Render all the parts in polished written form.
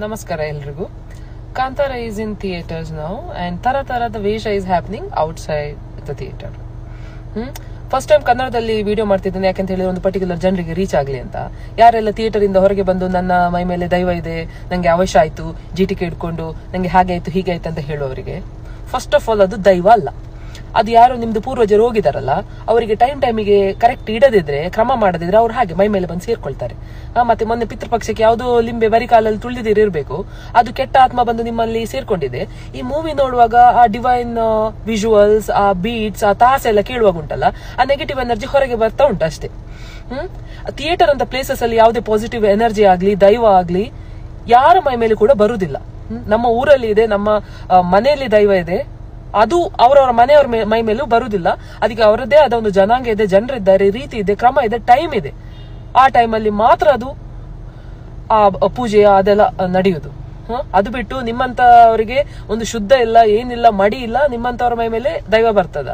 ನಮಸ್ಕಾರ ಎಲ್ರಿಗೂ. Kantara is in theatres now and ತರದ ವೇಷ is happening outside the theatre. First time ಕನ್ನಡದಲ್ಲಿ ವಿಡಿಯೋ ಮಾಡ್ತಿದ್ದೇನೆ, ಯಾಕಂತ ಹೇಳಿದ್ರೆ ಒಂದು ಪರ್ಟಿಕ್ಯುಲರ್ ಜನರಿಗೆ ರೀಚ್ ಆಗಲಿ ಅಂತ. ಯಾರೆಲ್ಲ ಥಿಯೇಟರ್ ಇಂದ ಹೊರಗೆ ಬಂದು ನನ್ನ ಮೈ ಮೇಲೆ ದೈವ ಇದೆ, ನಂಗೆ ಅವಶ್ಯ ಆಯ್ತು, ಜಿಟಿಕೆ ಇಟ್ಕೊಂಡು ನಂಗೆ ಹಾಗೆ ಆಯ್ತು ಹೀಗೆ ಆಯ್ತು ಅಂತ ಹೇಳುವವರಿಗೆ ಫಸ್ಟ್ ಆಫ್ ಆಲ್ ಅದು ದೈವ ಅಲ್ಲ. ಅದು ಯಾರು ನಿಮ್ದು ಪೂರ್ವಜರು ಹೋಗಿದಾರಲ್ಲ, ಅವರಿಗೆ ಟೈಮಿಗೆ ಕರೆಕ್ಟ್ ಇಡದಿದ್ರೆ, ಕ್ರಮ ಮಾಡದಿದ್ರೆ ಅವ್ರು ಹಾಗೆ ಮೈ ಮೇಲೆ ಬಂದು ಸೇರ್ಕೊಳ್ತಾರೆ. ಮತ್ತೆ ಮೊನ್ನೆ ಪಿತೃಪಕ್ಷಕ್ಕೆ ಯಾವುದೋ ಲಿಂಬೆ ಬರಿ ಕಾಲಲ್ಲಿ ತುಳಿದಿರಿರ್ಬೇಕು, ಅದು ಕೆಟ್ಟ ಆತ್ಮ ಬಂದು ನಿಮ್ಮಲ್ಲಿ ಸೇರ್ಕೊಂಡಿದೆ. ಈ ಮೂವಿ ನೋಡುವಾಗ ಆ ಡಿವೈನ್ ವಿಜುವಲ್ಸ್, ಆ ಬೀಟ್ಸ್, ಆ ತಾಸೆಲ್ಲ ಕೇಳುವಾಗ ಉಂಟಲ್ಲ, ಆ ನೆಗೆಟಿವ್ ಎನರ್ಜಿ ಹೊರಗೆ ಬರ್ತಾ ಉಂಟು ಅಷ್ಟೇ. ಥಿಯೇಟರ್ ಅಂತ ಪ್ಲೇಸಸ್ ಅಲ್ಲಿ ಯಾವುದೇ ಪಾಸಿಟಿವ್ ಎನರ್ಜಿ ಆಗ್ಲಿ, ದೈವ ಆಗ್ಲಿ ಯಾರ ಮೈ ಮೇಲೆ ಕೂಡ ಬರುದಿಲ್ಲ. ನಮ್ಮ ಊರಲ್ಲಿ ಇದೆ, ನಮ್ಮ ಮನೆಯಲ್ಲಿ ದೈವ ಇದೆ, ಅದು ಅವರವರ ಮನೆಯವರ ಮೈ ಮೇಲೂ ಬರುದಿಲ್ಲ. ಅದಕ್ಕೆ ಅವರದ್ದೇ ಆದ ಒಂದು ಜನಾಂಗ ಇದೆ, ಜನರಿದ್ದಾರೆ, ರೀತಿ ಇದೆ, ಕ್ರಮ ಇದೆ, ಟೈಮ್ ಇದೆ. ಆ ಟೈಮಲ್ಲಿ ಮಾತ್ರ ಅದು ಆ ಪೂಜೆ ಅದೆಲ್ಲ ನಡೆಯುದು. ಅದು ಬಿಟ್ಟು ನಿಮ್ಮಂತವರಿಗೆ ಒಂದು ಶುದ್ಧ ಇಲ್ಲ, ಏನಿಲ್ಲ, ಮಡಿ ಇಲ್ಲ, ನಿಮ್ಮಂತವ್ರ ಮೈ ಮೇಲೆ ದೈವ ಬರ್ತದ?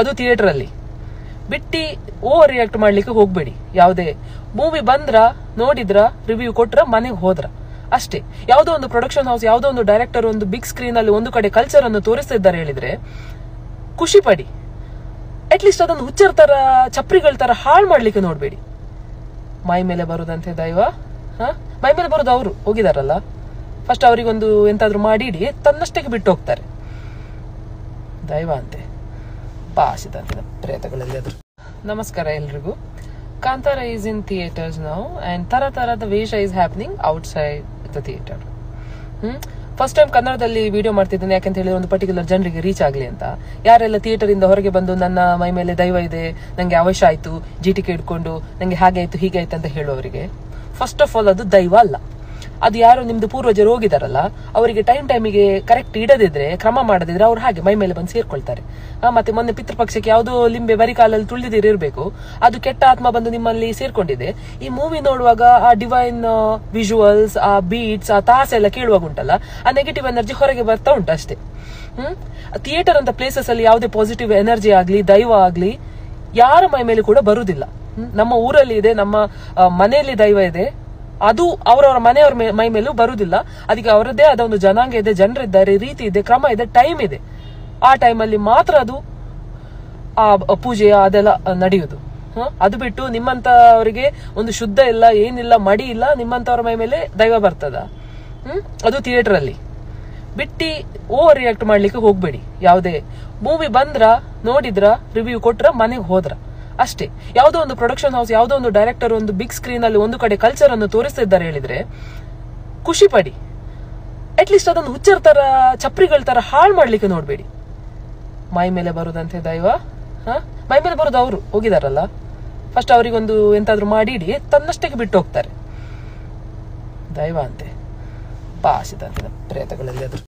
ಅದು ಥಿಯೇಟರ್ ಅಲ್ಲಿ ಬಿಟ್ಟಿ ಓವರ್ ರಿಯಾಕ್ಟ್ ಮಾಡ್ಲಿಕ್ಕೆ ಹೋಗ್ಬೇಡಿ. ಯಾವುದೇ ಮೂವಿ ಬಂದ್ರ, ನೋಡಿದ್ರ, ರಿವ್ಯೂ ಕೊಟ್ರ, ಮನೆಗೆ ಹೋದ್ರ ಅಷ್ಟೇ. ಯಾವುದೋ ಒಂದು ಪ್ರೊಡಕ್ಷನ್ ಹೌಸ್, ಯಾವುದೋ ಒಂದು ಡೈರೆಕ್ಟರ್ ಒಂದು ಬಿಗ್ ಸ್ಕ್ರೀನ್ ಅಲ್ಲಿ ಒಂದು ಕಡೆ ಕಲ್ಚರ್ ಅನ್ನು ತೋರಿಸ್ತಾ ಇದ್ದಾರೆ ಹೇಳಿದ್ರೆ ಖುಷಿ ಪಡಿ. ಅಟ್ಲೀಸ್ಟ್ ಅದೊಂದು ಹುಚ್ಚರ ತರ, ಚಪ್ರಿಗಳ ತರ ಹಾಳು ಮಾಡ್ಲಿಕ್ಕೆ ನೋಡ್ಬೇಡಿ. ಮೈ ಮೇಲೆ ಬರುದಂತೆ ದೈವ, ಮೈ ಮೇಲೆ ಬರೋದು ಅವರು ಹೋಗಿದಾರಲ್ಲ, ಫಸ್ಟ್ ಅವರಿಗೊಂದು ಎಂತಾದ್ರೂ ಮಾಡಿ ಇಡಿ, ತನ್ನಷ್ಟಕ್ಕೆ ಬಿಟ್ಟು ಹೋಗ್ತಾರೆ. ದೈವ ಅಂತೆ ಬಾಸಿದಂತೆ ಪ್ರೇತಗಳಲ್ಲಿ ಅದ್ರ. ನಮಸ್ಕಾರ ಎಲ್ರಿಗೂ. Kantara is in theatres now and ತರದ ವೇಷ is happening outside the theatre. First time ಕನ್ನಡದಲ್ಲಿ ವಿಡಿಯೋ ಮಾಡ್ತಿದ್ದೇನೆ, ಯಾಕಂತ ಹೇಳಿದ್ರೆ ಒಂದು ಪರ್ಟಿಕ್ಯುಲರ್ ಜನರಿಗೆ ರೀಚ್ ಆಗಲಿ ಅಂತ. ಯಾರೆಲ್ಲ ಥಿಯೇಟರ್ ಇಂದ ಹೊರಗೆ ಬಂದು ನನ್ನ ಮೈ ಮೇಲೆ ದೈವ ಇದೆ, ನಂಗೆ ಅವಶ್ಯ ಆಯ್ತು, ಜಿಟಿಕೆ ಇಟ್ಕೊಂಡು ನಂಗೆ ಹಾಗೆ ಆಯ್ತು ಹೀಗೆ ಆಯ್ತು ಅಂತ ಹೇಳುವವರಿಗೆ ಫಸ್ಟ್ ಆಫ್ ಆಲ್ ಅದು ದೈವ ಅಲ್ಲ. ಅದು ಯಾರು ನಿಮ್ದು ಪೂರ್ವಜರು ಹೋಗಿದಾರಲ್ಲ, ಅವರಿಗೆ ಟೈಮಿಗೆ ಕರೆಕ್ಟ್ ಇಡದಿದ್ರೆ, ಕ್ರಮ ಮಾಡದಿದ್ರೆ ಅವ್ರು ಹಾಗೆ ಮೈ ಮೇಲೆ ಬಂದು ಸೇರ್ಕೊಳ್ತಾರೆ. ಮತ್ತೆ ಮೊನ್ನೆ ಪಿತೃಪಕ್ಷಕ್ಕೆ ಯಾವುದೋ ಲಿಂಬೆ ಬರಿ ಕಾಲಲ್ಲಿ ತುಳಿದಿರಿರ್ಬೇಕು, ಅದು ಕೆಟ್ಟ ಆತ್ಮ ಬಂದು ನಿಮ್ಮಲ್ಲಿ ಸೇರ್ಕೊಂಡಿದೆ. ಈ ಮೂವಿ ನೋಡುವಾಗ ಆ ಡಿವೈನ್ ವಿಜುವಲ್ಸ್, ಆ ಬೀಟ್ಸ್, ಆ ತಾಸೆಲ್ಲ ಕೇಳುವಾಗ ಉಂಟಲ್ಲ, ಆ ನೆಗೆಟಿವ್ ಎನರ್ಜಿ ಹೊರಗೆ ಬರ್ತಾ ಉಂಟು ಅಷ್ಟೇ. ಥಿಯೇಟರ್ ಅಂತ ಪ್ಲೇಸಸ್ ಅಲ್ಲಿ ಯಾವುದೇ ಪಾಸಿಟಿವ್ ಎನರ್ಜಿ ಆಗ್ಲಿ, ದೈವ ಆಗ್ಲಿ ಯಾರ ಮೈ ಮೇಲೆ ಕೂಡ ಬರುದಿಲ್ಲ. ನಮ್ಮ ಊರಲ್ಲಿ ಇದೆ, ನಮ್ಮ ಮನೆಯಲ್ಲಿ ದೈವ ಇದೆ, ಅದು ಅವರವರ ಮನೆಯವರ ಮೈ ಮೇಲೂ ಬರುದಿಲ್ಲ. ಅದಕ್ಕೆ ಅವರದ್ದೇ ಆದ ಒಂದು ಜನಾಂಗ ಇದೆ, ಜನರಿದ್ದಾರೆ, ರೀತಿ ಇದೆ, ಕ್ರಮ ಇದೆ, ಟೈಮ್ ಇದೆ. ಆ ಟೈಮಲ್ಲಿ ಮಾತ್ರ ಅದು ಆ ಪೂಜೆ ಅದೆಲ್ಲ ನಡೆಯುದು. ಅದು ಬಿಟ್ಟು ನಿಮ್ಮಂತವರಿಗೆ ಒಂದು ಶುದ್ಧ ಇಲ್ಲ, ಏನಿಲ್ಲ, ಮಡಿ ಇಲ್ಲ, ನಿಮ್ಮಂತವ್ರ ಮೈ ಮೇಲೆ ದೈವ ಬರ್ತದ? ಅದು ಥಿಯೇಟರ್ ಅಲ್ಲಿ ಬಿಟ್ಟಿ ಓವರ್ ರಿಯಾಕ್ಟ್ ಮಾಡ್ಲಿಕ್ಕೆ ಹೋಗ್ಬೇಡಿ. ಯಾವುದೇ ಮೂವಿ ಬಂದ್ರ, ನೋಡಿದ್ರ, ರಿವ್ಯೂ ಕೊಟ್ರ, ಮನೆಗೆ ಹೋದ್ರ ಅಷ್ಟೇ. ಯಾವುದೋ ಒಂದು ಪ್ರೊಡಕ್ಷನ್ ಹೌಸ್, ಯಾವುದೋ ಒಂದು ಡೈರೆಕ್ಟರ್ ಒಂದು ಬಿಗ್ ಸ್ಕ್ರೀನ್ ಅಲ್ಲಿ ಒಂದು ಕಡೆ ಕಲ್ಚರ್ ಅನ್ನು ತೋರಿಸ್ತಾ ಇದ್ದಾರೆ ಹೇಳಿದ್ರೆ ಖುಷಿ ಪಡಿ. ಅಟ್ಲೀಸ್ಟ್ ಅದೊಂದು ಹುಚ್ಚರ ತರ, ಚಪ್ರಿಗಳ ತರ ಹಾಳು ಮಾಡ್ಲಿಕ್ಕೆ ನೋಡ್ಬೇಡಿ. ಮೈ ಮೇಲೆ ಬರುದಂತೆ ದೈವ, ಮೈ ಮೇಲೆ ಬರೋದು ಅವರು ಹೋಗಿದಾರಲ್ಲ, ಫಸ್ಟ್ ಅವರಿಗೊಂದು ಎಂತಾದ್ರೂ ಮಾಡಿ ಇಡಿ, ತನ್ನಷ್ಟಕ್ಕೆ ಬಿಟ್ಟು ಹೋಗ್ತಾರೆ. ದೈವ ಅಂತೆ ಬಾಸಿದಂತೆ ಪ್ರೇತಗಳಲ್ಲಿ ಅದ್ರ.